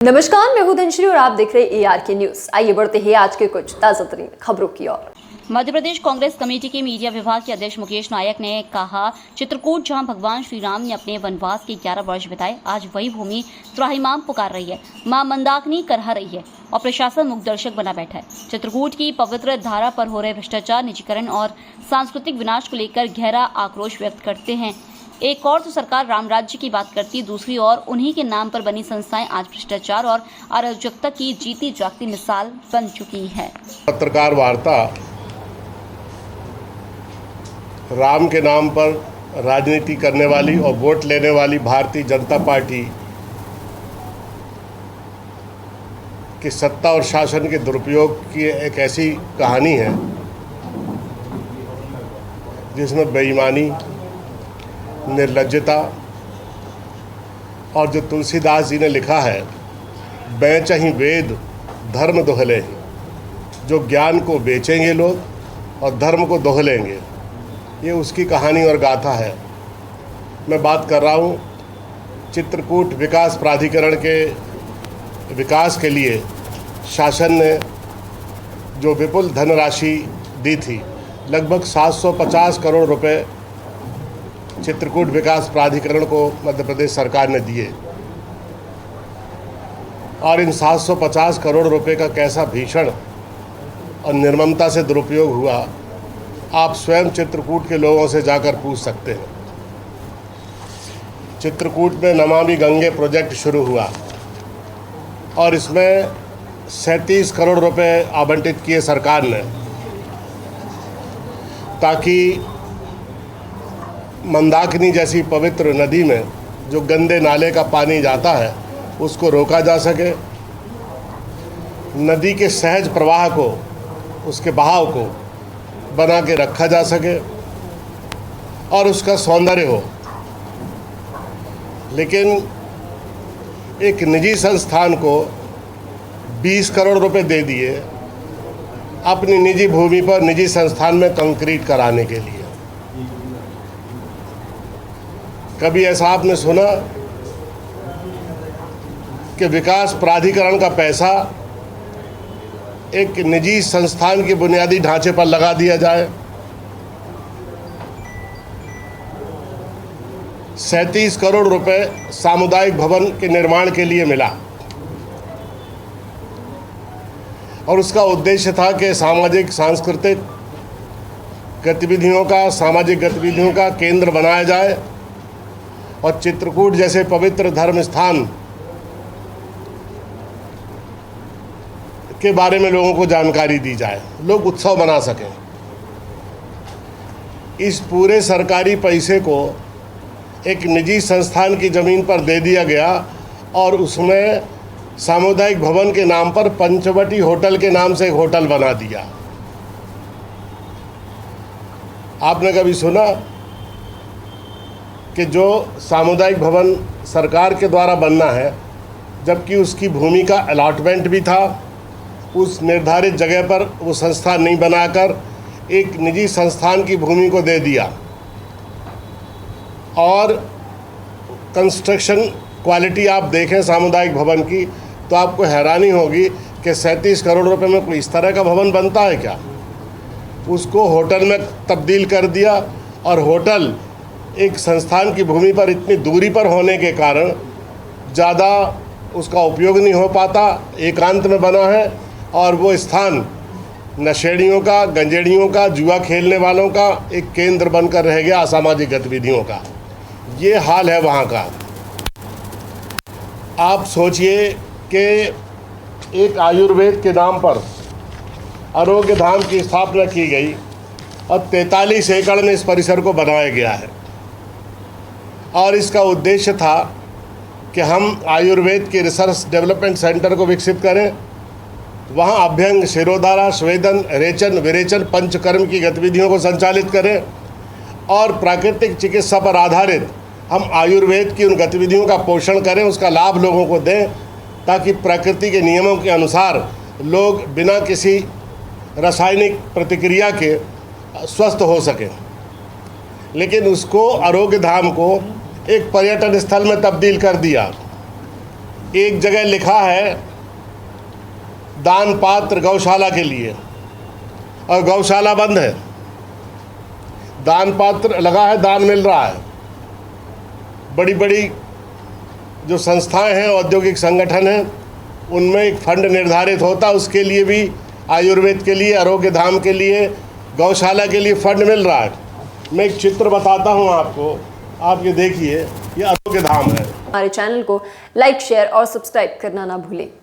नमस्कार, मैं हूं धनश्री और आप देख रहे हैं ARK न्यूज। आइए बढ़ते हैं आज के कुछ ताजा तरीन खबरों की ओर। मध्य प्रदेश कांग्रेस कमेटी के मीडिया विभाग के अध्यक्ष मुकेश नायक ने कहा, चित्रकूट जहां भगवान श्री राम ने अपने वनवास के 11 वर्ष बिताए, आज वही भूमि त्राहिमाम पुकार रही है, मां मंदाकिनी करहा रही है और प्रशासन मुखदर्शक बना बैठा है। चित्रकूट की पवित्र धारा पर हो रहे भ्रष्टाचार, निजीकरण और सांस्कृतिक विनाश को लेकर गहरा आक्रोश व्यक्त करते हैं। एक और तो सरकार राम राज्य की बात करती, दूसरी ओर उन्हीं के नाम पर बनी संस्थाएं आज भ्रष्टाचार और अराजकता की जीती जागती मिसाल बन चुकी है। पत्रकार वार्ता राम के नाम पर राजनीति करने वाली और वोट लेने वाली भारतीय जनता पार्टी की सत्ता और शासन के दुरुपयोग की एक ऐसी कहानी है जिसमें बेईमानी, निर्लज्जता और जो तुलसीदास जी ने लिखा है, बेचहीं वेद धर्म दोहले, जो ज्ञान को बेचेंगे लोग और धर्म को दोहलेंगे, ये उसकी कहानी और गाथा है। मैं बात कर रहा हूँ चित्रकूट विकास प्राधिकरण के विकास के लिए शासन ने जो विपुल धनराशि दी थी, लगभग 750 करोड़ रुपए चित्रकूट विकास प्राधिकरण को मध्य प्रदेश सरकार ने दिए और इन 750 करोड़ रुपए का कैसा भीषण और निर्ममता से दुरुपयोग हुआ, आप स्वयं चित्रकूट के लोगों से जाकर पूछ सकते हैं। चित्रकूट में नमामि गंगे प्रोजेक्ट शुरू हुआ और इसमें 37 करोड़ रुपए आवंटित किए सरकार ने, ताकि मंदाकिनी जैसी पवित्र नदी में जो गंदे नाले का पानी जाता है उसको रोका जा सके, नदी के सहज प्रवाह को, उसके बहाव को बना के रखा जा सके और उसका सौंदर्य हो। लेकिन एक निजी संस्थान को 20 करोड़ रुपए दे दिए अपनी निजी भूमि पर निजी संस्थान में कंक्रीट कराने के लिए। कभी ऐसा आपने सुना कि विकास प्राधिकरण का पैसा एक निजी संस्थान के बुनियादी ढांचे पर लगा दिया जाए? 37 करोड़ रुपए सामुदायिक भवन के निर्माण के लिए मिला और उसका उद्देश्य था कि सामाजिक सांस्कृतिक गतिविधियों का, सामाजिक गतिविधियों का केंद्र बनाया जाए और चित्रकूट जैसे पवित्र धर्म स्थान के बारे में लोगों को जानकारी दी जाए, लोग उत्सव मना सकें। इस पूरे सरकारी पैसे को एक निजी संस्थान की ज़मीन पर दे दिया गया और उसमें सामुदायिक भवन के नाम पर पंचवटी होटल के नाम से एक होटल बना दिया। आपने कभी सुना कि जो सामुदायिक भवन सरकार के द्वारा बनना है, जबकि उसकी भूमि का अलॉटमेंट भी था, उस निर्धारित जगह पर वो संस्था नहीं बनाकर एक निजी संस्थान की भूमि को दे दिया और कंस्ट्रक्शन क्वालिटी आप देखें सामुदायिक भवन की तो आपको हैरानी होगी कि 37 करोड़ रुपए में कोई इस तरह का भवन बनता है क्या? उसको होटल में तब्दील कर दिया और होटल एक संस्थान की भूमि पर इतनी दूरी पर होने के कारण ज़्यादा उसका उपयोग नहीं हो पाता, एकांत में बना है और वो स्थान नशेड़ियों का, गंजेड़ियों का, जुआ खेलने वालों का एक केंद्र बनकर रह गया, असामाजिक गतिविधियों का। ये हाल है वहाँ का। आप सोचिए कि एक आयुर्वेद के नाम पर आरोग्य धाम की स्थापना की गई और 43 एकड़ में इस परिसर को बनाया गया है और इसका उद्देश्य था कि हम आयुर्वेद के रिसर्च डेवलपमेंट सेंटर को विकसित करें, वहाँ अभ्यंग, शिरोधारा, स्वेदन, रेचन, विरेचन, पंचकर्म की गतिविधियों को संचालित करें और प्राकृतिक चिकित्सा पर आधारित हम आयुर्वेद की उन गतिविधियों का पोषण करें, उसका लाभ लोगों को दें, ताकि प्रकृति के नियमों के अनुसार लोग बिना किसी रासायनिक प्रतिक्रिया के स्वस्थ हो सकें। लेकिन उसको आरोग्य धाम को एक पर्यटन स्थल में तब्दील कर दिया एक जगह लिखा है दान पात्र गौशाला के लिए और गौशाला बंद है। दान पात्र लगा है, दान मिल रहा है। बड़ी बड़ी जो संस्थाएं हैं, औद्योगिक संगठन हैं, उनमें एक फंड निर्धारित होता है, उसके लिए भी आयुर्वेद के लिए, आरोग्य धाम के लिए, गौशाला के लिए फंड मिल रहा है। मैं एक चित्र बताता हूं आपको, आप ये देखिए, ये आरोग्य धाम है। हमारे चैनल को लाइक, शेयर और सब्सक्राइब करना ना भूलें।